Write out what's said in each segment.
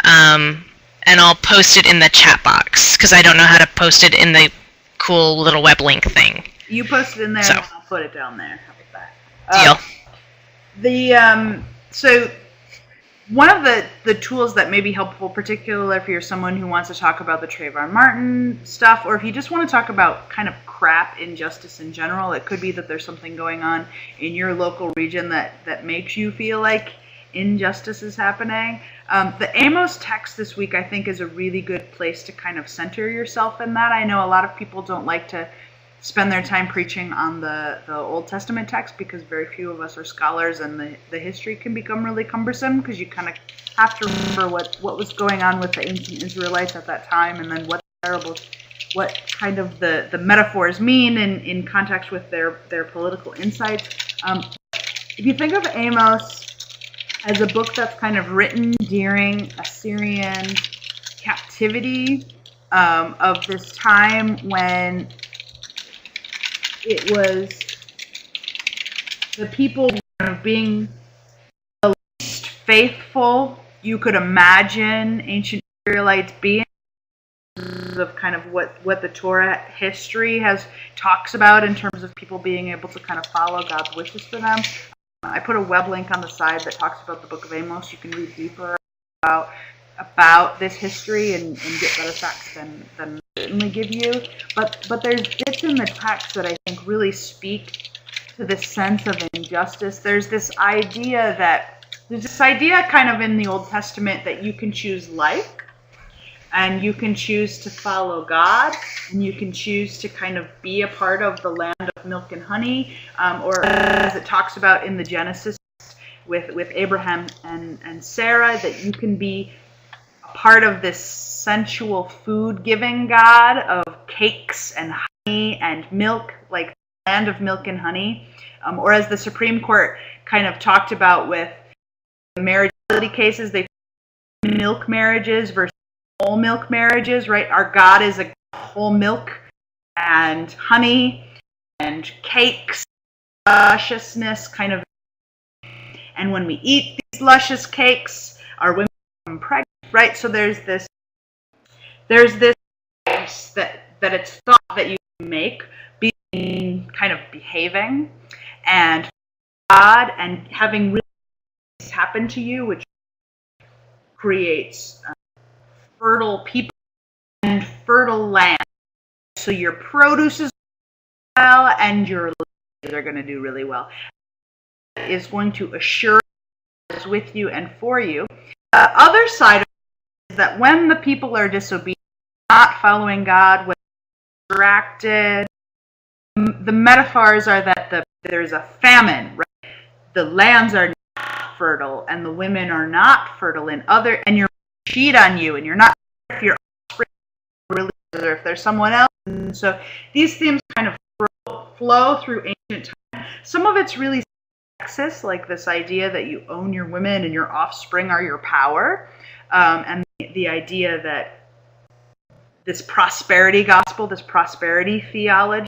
And I'll post it in the chat box because I don't know how to post it in the cool little web link thing. You post it in there, and I'll put it down there. How about that? Deal. So one of the tools that may be helpful, particularly if you're someone who wants to talk about the Trayvon Martin stuff, or if you just want to talk about kind of crap injustice in general, it could be that there's something going on in your local region that makes you feel like injustice is happening. The Amos text this week, I think, is a really good place to kind of center yourself in that. I know a lot of people don't like to spend their time preaching on the Old Testament text because very few of us are scholars, and the history can become really cumbersome because you kind of have to remember what was going on with the ancient Israelites at that time, and then what kind of the metaphors mean in context with their political insights. If you think of Amos as a book that's kind of written during Assyrian captivity of this time when it was the people kind of being the least faithful you could imagine ancient Israelites being, of kind of what the Torah history talks about in terms of people being able to kind of follow God's wishes for them. I put a web link on the side that talks about the book of Amos. You can read deeper about this history and get better facts than I certainly give you. But there's bits in the text that I think really speak to this sense of injustice. There's this idea kind of in the Old Testament that you can choose life, and you can choose to follow God, and you can choose to kind of be a part of the land of milk and honey, or as it talks about in the Genesis with Abraham and Sarah, that you can be a part of this sensual food-giving God of cakes and honey and milk, like the land of milk and honey, or as the Supreme Court kind of talked about with the marriageability cases, they milk marriages versus whole milk marriages, right? Our God is a whole milk and honey and cakes, lusciousness kind of. And when we eat these luscious cakes, our women become pregnant, right? So there's this that it's thought that you make being kind of behaving and God and having really things happen to you, which creates fertile people and fertile land. So your produce is well and your lives are going to do really well. It is going to assure is with you and for you. The other side of it is that when the people are disobedient, not following God, when distracted, the metaphors are that there's a famine, right? The lands are not fertile and the women are not fertile and you're cheat on you and you're not if your offspring really or if there's someone else. And so these themes kind of flow through ancient time. Some of it's really sexist, like this idea that you own your women and your offspring are your power, and the idea that this prosperity gospel, this prosperity theology,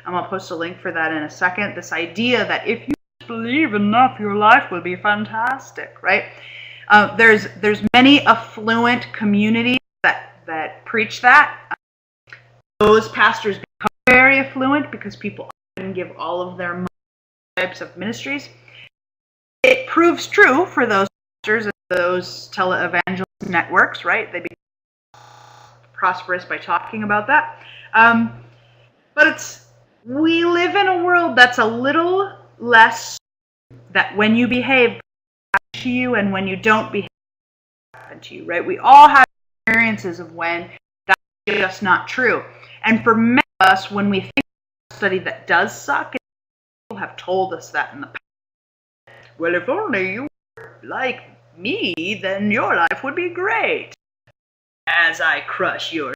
I'll post a link for that in a second, this idea that if you believe enough, your life will be fantastic, right? There's many affluent communities that preach that. Those pastors become very affluent because people often give all of their money to types of ministries. It proves true for those pastors and those televangelist networks, right? They become prosperous by talking about that. But we live in a world that's a little less that when you behave to you and when you don't behave happen to you, right? We all have experiences of when that's just not true. And for many of us, when we think of a study that does suck, people have told us that in the past. Well, if only you were like me, then your life would be great. As I crush your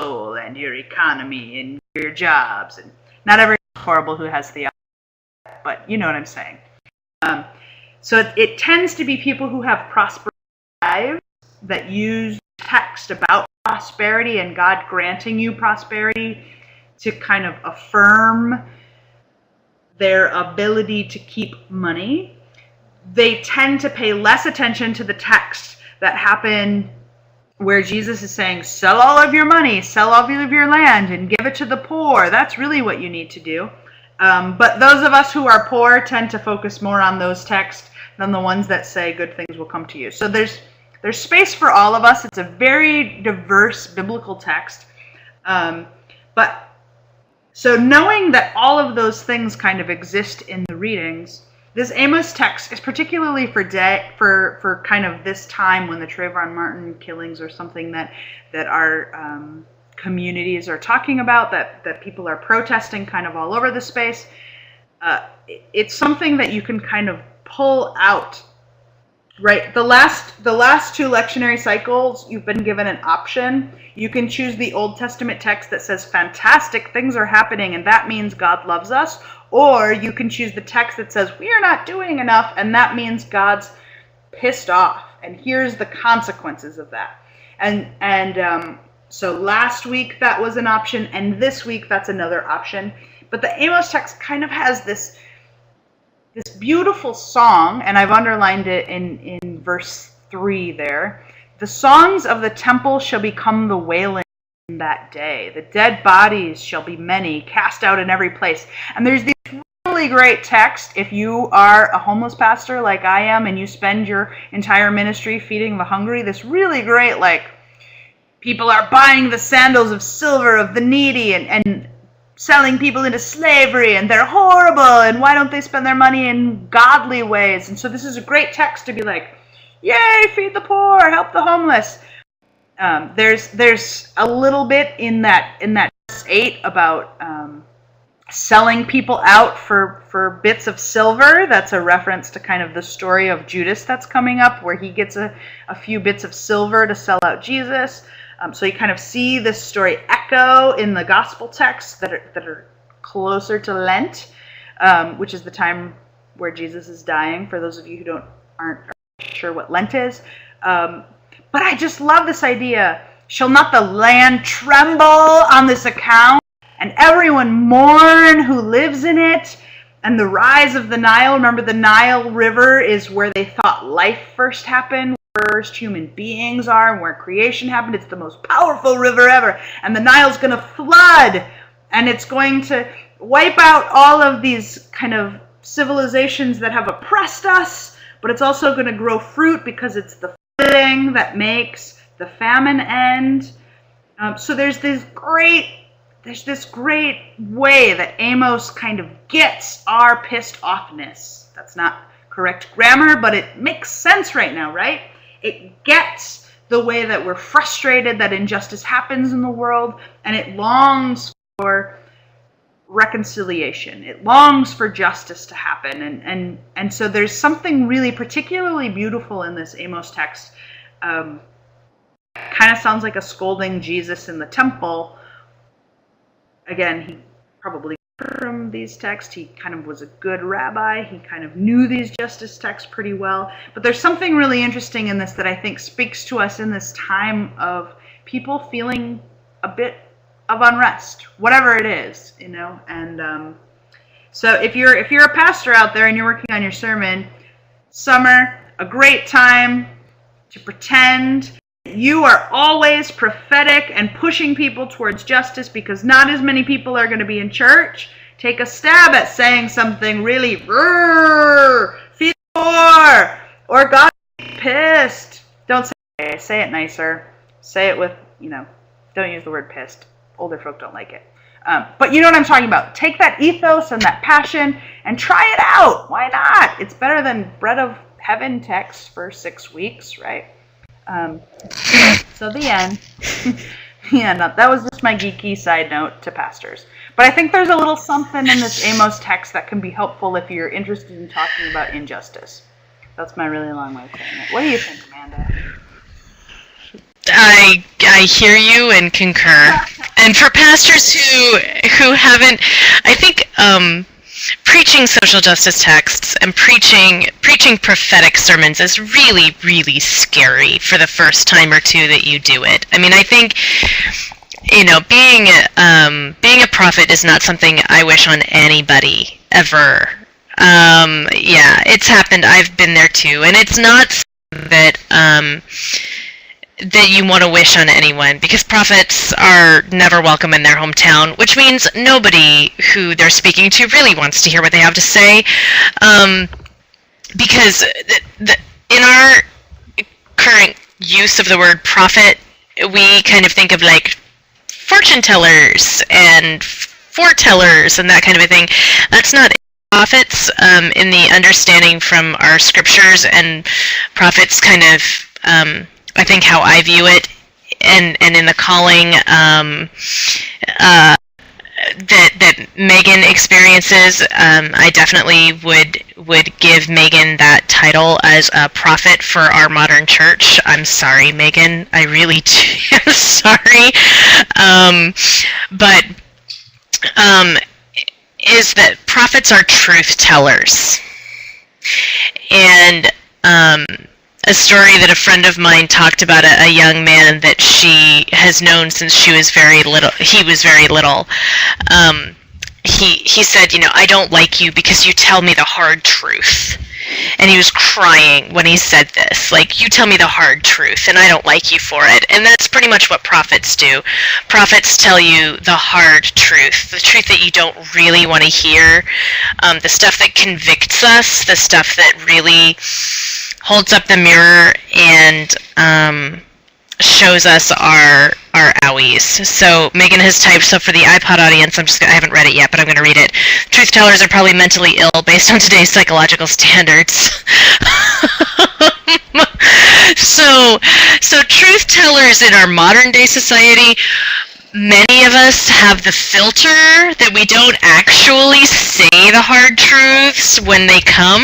soul and your economy and your jobs. And not everyone's horrible who has the but you know what I'm saying. So it tends to be people who have prosperous lives that use text about prosperity and God granting you prosperity to kind of affirm their ability to keep money. They tend to pay less attention to the texts that happen where Jesus is saying, sell all of your money, sell all of your land, and give it to the poor. That's really what you need to do. But those of us who are poor tend to focus more on those texts than the ones that say good things will come to you. So there's space for all of us. It's a very diverse biblical text. But so knowing that all of those things kind of exist in the readings, this Amos text is particularly for kind of this time when the Trayvon Martin killings are something that our communities are talking about, that people are protesting kind of all over the space. It's something that you can kind of pull out, right? The last two lectionary cycles, you've been given an option. You can choose the Old Testament text that says fantastic things are happening and that means God loves us, or you can choose the text that says we are not doing enough and that means God's pissed off and here's the consequences of that. And so last week that was an option, and this week that's another option. But the Amos text kind of has this beautiful song, and I've underlined it in verse 3 there. The songs of the temple shall become the wailing in that day. The dead bodies shall be many, cast out in every place. And there's this really great text if you are a homeless pastor like I am and you spend your entire ministry feeding the hungry. This really great, like, people are buying the sandals of silver of the needy and selling people into slavery, and they're horrible, and why don't they spend their money in godly ways? And so this is a great text to be like, yay, feed the poor, help the homeless. There's a little bit in that verse 8 about selling people out for bits of silver. That's a reference to kind of the story of Judas that's coming up, where he gets a few bits of silver to sell out Jesus. So you kind of see this story echo in the gospel texts that are closer to Lent, which is the time where Jesus is dying, for those of you who aren't sure what Lent is. But I just love this idea. Shall not the land tremble on this account, and everyone mourn who lives in it? And the rise of the Nile, remember the Nile River is where they thought life first happened, first human beings are, and where creation happened. It's the most powerful river ever, and the Nile's going to flood, and it's going to wipe out all of these kind of civilizations that have oppressed us, but it's also going to grow fruit because it's the flooding that makes the famine end. So there's this great way that Amos kind of gets our pissed offness. That's not correct grammar, but it makes sense right now, right? It gets the way that we're frustrated that injustice happens in the world, and it longs for reconciliation. It longs for justice to happen. And so there's something really particularly beautiful in this Amos text. Kind of sounds like a scolding Jesus in the temple. Again, he probably from these texts. He kind of was a good rabbi. He kind of knew these justice texts pretty well. But there's something really interesting in this that I think speaks to us in this time of people feeling a bit of unrest, whatever it is, you know. And so if you're a pastor out there and you're working on your sermon, summer, a great time to pretend you are always prophetic and pushing people towards justice because not as many people are going to be in church. Take a stab at saying something really, feed the poor, or God be pissed. Don't say it nicer. Say it with, don't use the word pissed. Older folk don't like it. But you know what I'm talking about. Take that ethos and that passion and try it out. Why not? It's better than bread of heaven text for 6 weeks, right? So the end. Yeah, no, that was just my geeky side note to pastors. But I think there's a little something in this Amos text that can be helpful if you're interested in talking about injustice. That's my really long way of saying it. What do you think, Amanda? I hear you and concur. And for pastors who haven't, I think preaching social justice texts and preaching prophetic sermons is really, really scary for the first time or two that you do it. I mean, I think, being a prophet is not something I wish on anybody ever. Yeah, it's happened. I've been there too, and it's not that that you want to wish on anyone, because prophets are never welcome in their hometown, which means nobody who they're speaking to really wants to hear what they have to say, because in our current use of the word prophet, we kind of think of like fortune tellers and foretellers and that kind of a thing. That's not prophets in the understanding from our scriptures, and prophets kind of, I think how I view it, and in the calling that Megan experiences, I definitely would give Megan that title as a prophet for our modern church. I'm sorry, Megan. I really am sorry. But is that prophets are truth tellers. And a story that a friend of mine talked about a young man that she has known since she was very little. He was very little. He said, I don't like you because you tell me the hard truth. And he was crying when he said this. Like, you tell me the hard truth, and I don't like you for it. And that's pretty much what prophets do. Prophets tell you the hard truth, the truth that you don't really want to hear, the stuff that convicts us, the stuff that really holds up the mirror and shows us our owies. So Megan has typed, so for the iPod audience, I haven't read it yet, but I'm going to read it. Truth tellers are probably mentally ill based on today's psychological standards. So truth tellers in our modern day society, many of us have the filter that we don't actually say the hard truths when they come,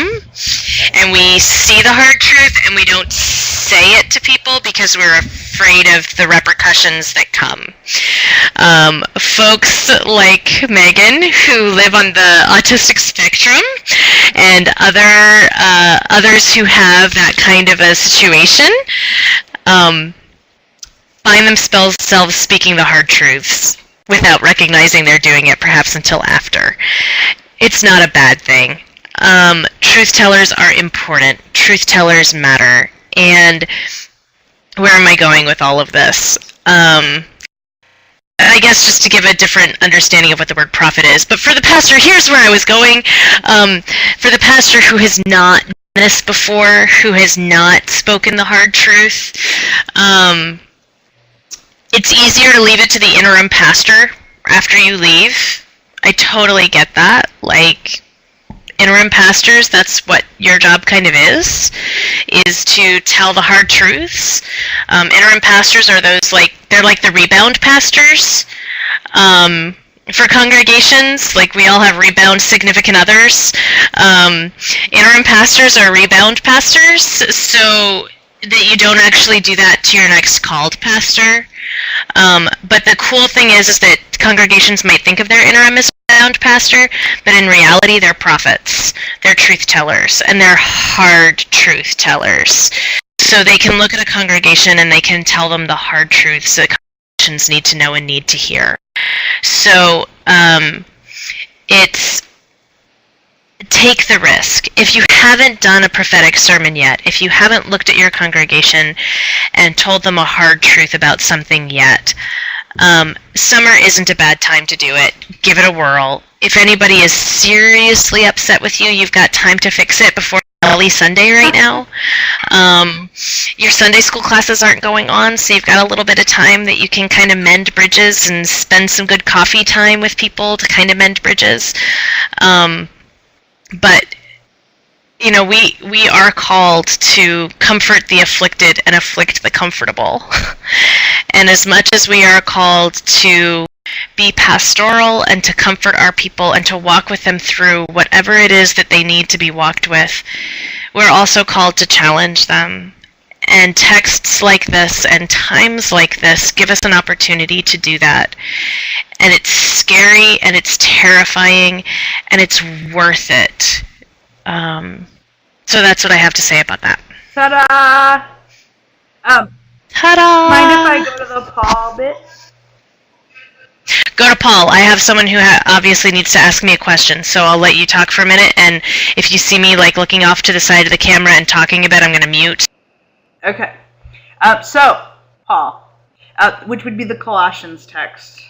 and we see the hard truth and we don't say it to people because we're afraid of the repercussions that come. Folks like Megan, who live on the autistic spectrum, and others who have that kind of a situation, find themselves speaking the hard truths without recognizing they're doing it, perhaps until after. It's not a bad thing. Truth tellers are important. Truth tellers matter. And where am I going with all of this? I guess just to give a different understanding of what the word prophet is. But for the pastor, here's where I was going. For the pastor who has not done this before, who has not spoken the hard truth, it's easier to leave it to the interim pastor after you leave. I totally get that. Like, interim pastors, that's what your job kind of is to tell the hard truths. Interim pastors are those, they're like the rebound pastors. For congregations, like we all have rebound significant others. Interim pastors are rebound pastors, so that you don't actually do that to your next called pastor. But the cool thing is that congregations might think of their interim as rebound pastor, but in reality they're prophets. They're truth tellers, and they're hard truth tellers. So they can look at a congregation and they can tell them the hard truths that congregations need to know and need to hear. So it's take the risk. If you haven't done a prophetic sermon yet, if you haven't looked at your congregation and told them a hard truth about something yet, summer isn't a bad time to do it. Give it a whirl. If anybody is seriously upset with you, you've got time to fix it before Early Sunday right now. Your Sunday school classes aren't going on, so you've got a little bit of time that you can kind of mend bridges and spend some good coffee time with people to kind of mend bridges. But, we are called to comfort the afflicted and afflict the comfortable. And as much as we are called to be pastoral and to comfort our people and to walk with them through whatever it is that they need to be walked with, we're also called to challenge them. And texts like this and times like this give us an opportunity to do that. And it's scary and it's terrifying and it's worth it. So that's what I have to say about that. Ta-da! Ta-da! Mind if I go to the Paul bit? Go to Paul. I have someone who obviously needs to ask me a question, so I'll let you talk for a minute. And if you see me looking off to the side of the camera and talking a bit, I'm going to mute. Okay. So Paul, which would be the Colossians text.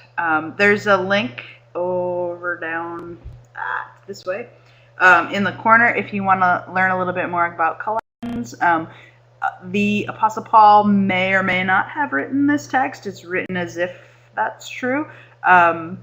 There's a link over down this way in the corner if you want to learn a little bit more about Colossians. The Apostle Paul may or may not have written this text. It's written as if that's true. But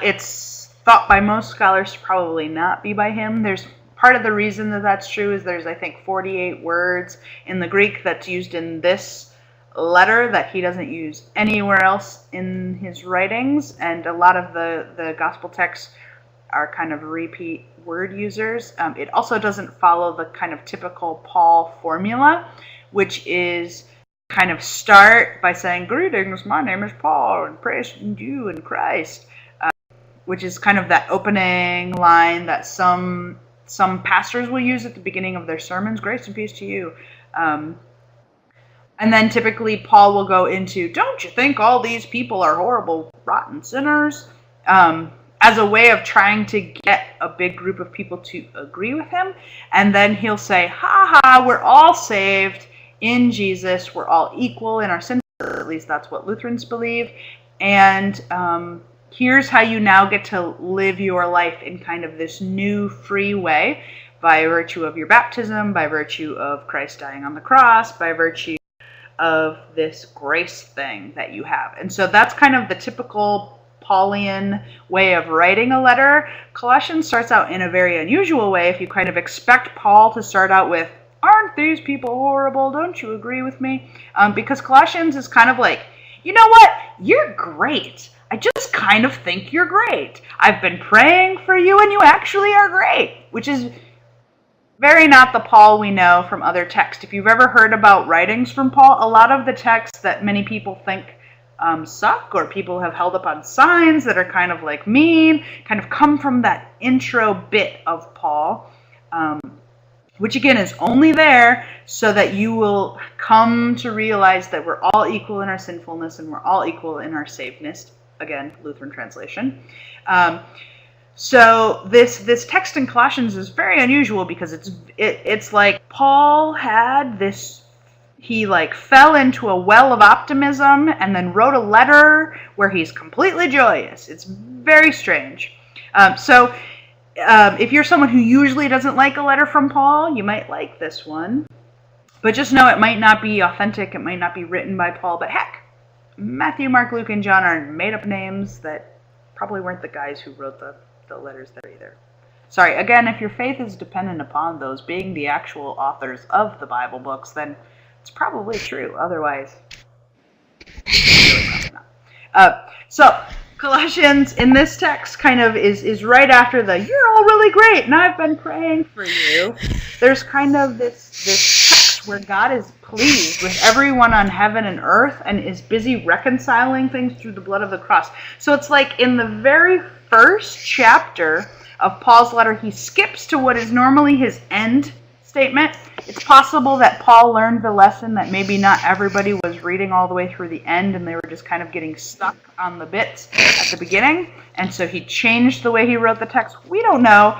it's thought by most scholars to probably not be by him. There's part of the reason that that's true is there's, I think, 48 words in the Greek that's used in this letter that he doesn't use anywhere else in his writings, and a lot of the gospel texts are kind of repeat word users. It also doesn't follow the kind of typical Paul formula, which is kind of start by saying, "Greetings, my name is Paul, and praise you in Christ," which is kind of that opening line that some pastors will use at the beginning of their sermons, "Grace and peace to you." And then typically Paul will go into, "Don't you think all these people are horrible, rotten sinners?" As a way of trying to get a big group of people to agree with him. And then he'll say, "Ha ha, we're all saved in Jesus. We're all equal in our sin." At least that's what Lutherans believe. And here's how you now get to live your life in kind of this new free way by virtue of your baptism, by virtue of Christ dying on the cross, by virtue of this grace thing that you have. And so that's kind of the typical Paulian way of writing a letter. Colossians starts out in a very unusual way if you kind of expect Paul to start out with, "Aren't these people horrible? Don't you agree with me?" Because Colossians is kind of like, "You know what? You're great. I just kind of think you're great. I've been praying for you and you actually are great," which is very not the Paul we know from other texts. If you've ever heard about writings from Paul, a lot of the texts that many people think suck or people have held up on signs that are kind of like mean, kind of come from that intro bit of Paul, which again is only there so that you will come to realize that we're all equal in our sinfulness and we're all equal in our savedness. Again, Lutheran translation. So this text in Colossians is very unusual because it's like Paul had this. He fell into a well of optimism and then wrote a letter where he's completely joyous. It's very strange. So if you're someone who usually doesn't like a letter from Paul, you might like this one. But just know it might not be authentic. It might not be written by Paul. But heck, Matthew, Mark, Luke, and John are made-up names that probably weren't the guys who wrote the letters there either. Sorry, again, if your faith is dependent upon those being the actual authors of the Bible books, then it's probably true. Otherwise, really probably not. So Colossians in this text kind of is right after the "you're all really great and I've been praying for you." There's kind of this text where God is pleased with everyone on heaven and earth and is busy reconciling things through the blood of the cross. So it's like in the very first chapter of Paul's letter, he skips to what is normally his end statement. It's possible that Paul learned the lesson that maybe not everybody was reading all the way through the end and they were just kind of getting stuck on the bits at the beginning. And so he changed the way he wrote the text. We don't know.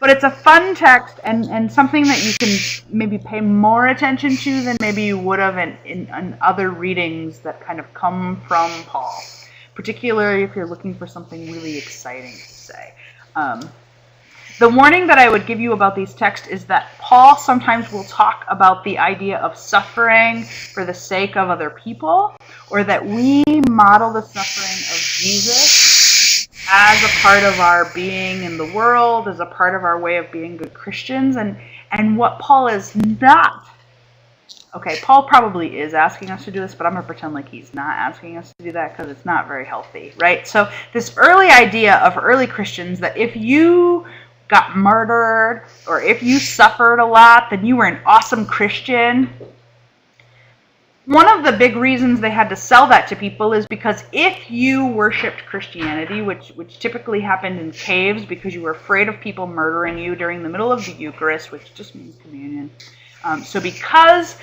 But it's a fun text and something that you can maybe pay more attention to than maybe you would have in other readings that kind of come from Paul. Particularly if you're looking for something really exciting to say. The warning that I would give you about these texts is that Paul sometimes will talk about the idea of suffering for the sake of other people, or that we model the suffering of Jesus as a part of our being in the world, as a part of our way of being good Christians, and what Paul is not. Okay, Paul probably is asking us to do this, but I'm going to pretend like he's not asking us to do that because it's not very healthy, right? So this early idea of early Christians that if you got murdered or if you suffered a lot, then you were an awesome Christian. One of the big reasons they had to sell that to people is because if you worshipped Christianity, which typically happened in caves because you were afraid of people murdering you during the middle of the Eucharist, which just means communion. So because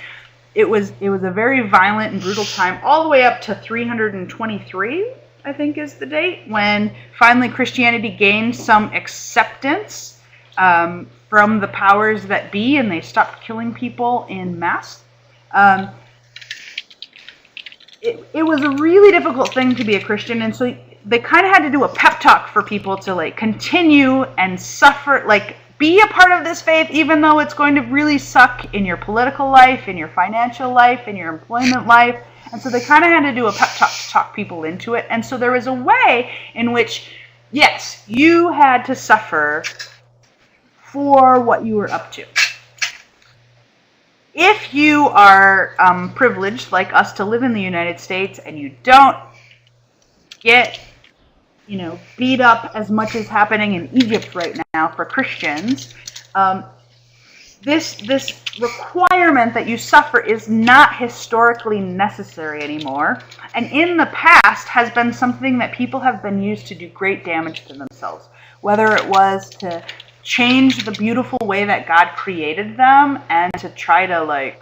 it was a very violent and brutal time, all the way up to 323, I think is the date, when finally Christianity gained some acceptance from the powers that be, and they stopped killing people in mass. it was a really difficult thing to be a Christian, and so they kind of had to do a pep talk for people to like continue and suffer, like be a part of this faith, even though it's going to really suck in your political life, in your financial life, in your employment life. And so they kind of had to do a pep talk to talk people into it. And so there was a way in which, yes, you had to suffer for what you were up to. If you are privileged, like us, to live in the United States and you don't get, beat up as much as happening in Egypt right now for Christians, this requirement that you suffer is not historically necessary anymore, and in the past has been something that people have been used to do great damage to themselves, whether it was to change the beautiful way that God created them and to try to like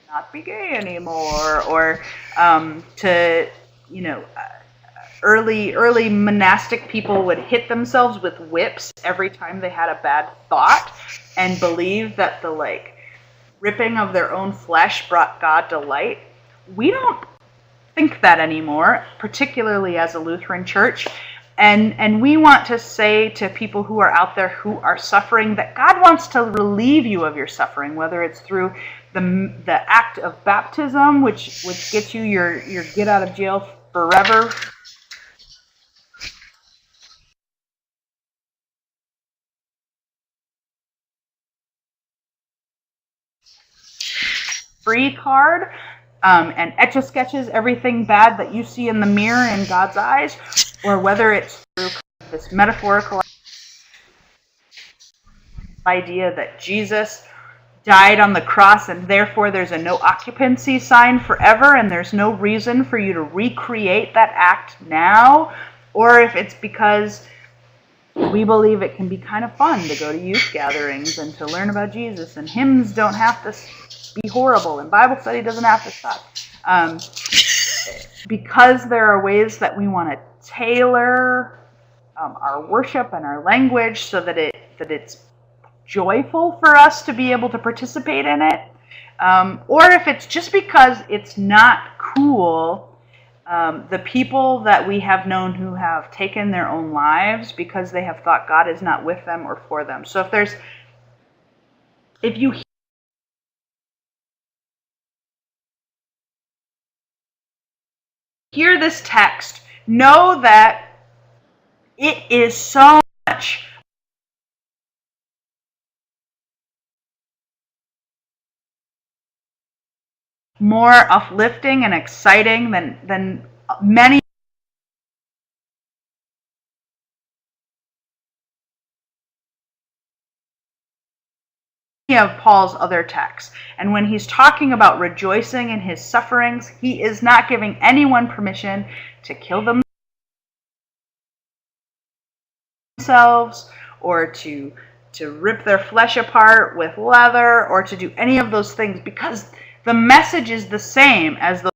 not be gay anymore, or to early monastic people would hit themselves with whips every time they had a bad thought and believe that the like ripping of their own flesh brought God delight. We don't think that anymore, particularly as a Lutheran church. And we want to say to people who are out there who are suffering that God wants to relieve you of your suffering, whether it's through the act of baptism, which gets you your get out of jail forever free card, and etch-a-sketches everything bad that you see in the mirror in God's eyes, or whether it's through this metaphorical idea that Jesus died on the cross and therefore there's a no occupancy sign forever and there's no reason for you to recreate that act now, or if it's because we believe it can be kind of fun to go to youth gatherings and to learn about Jesus, and hymns don't have to be horrible and Bible study doesn't have to suck. Because there are ways that we want to tailor our worship and our language so that it's joyful for us to be able to participate in it, or if it's just because it's not cool. The people that we have known who have taken their own lives because they have thought God is not with them or for them. So if you hear this text, know that it is so much more uplifting and exciting than many of Paul's other texts. And when he's talking about rejoicing in his sufferings, he is not giving anyone permission to kill themselves or to rip their flesh apart with leather or to do any of those things, because the message is the same as the